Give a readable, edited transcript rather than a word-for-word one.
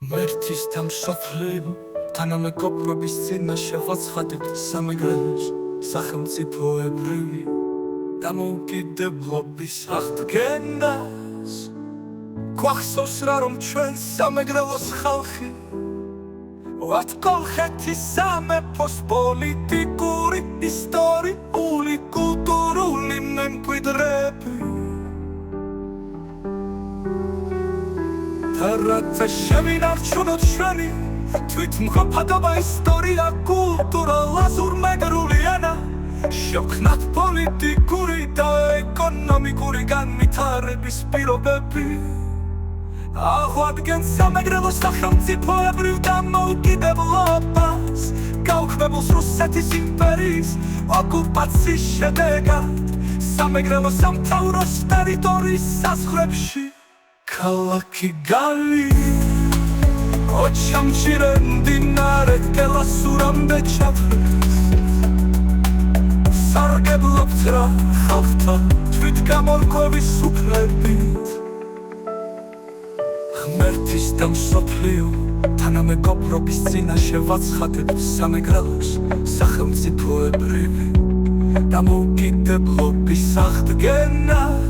ღმერთის და მსოფლიო თანამეგობრობის წინა შევაცხადეთ სამეგრელოს სახელმწიფოებრივი დამოუკიდებლობის აღდგენას. გვახსოვს რა რომ ჩვენ სამეგრელოს ხალხი ვართ კოლხეთის სამეფოს პოლიტიკური, ისტორიული, კულტურული მემკვიდრები. რათა შევინარჩუნოთ ჩვენი თვითმყოფადობა, ისტორია, კულტურა, ლაზურ-მეგრული ენა, შევქმნათ პოლიტიკური და ეკონომიკური განვითარების პირობები. აღვადგენ სამეგრელოს სახელმწიფოებრივ დამოუკიდებლობას, გაუქმებულს რუსეთის იმპერიის ოკუპაციის შედეგად სამეგრელოს სამთავროს ტერიტორიის საზღვრებში. ქალაქი გალი ოჩამჭირე მდინარე კელასურამდე ჩაფრეს, სარგებლობთ რა ხალხთა თვითგამორკვევის უფლებით. ღმერთის და მსოფლიო თანამეგობრობის წინა შევაცხადეთ სამეგრელოს სახელმწიფოებრივი დამოუკიდებლობის აღდგენას.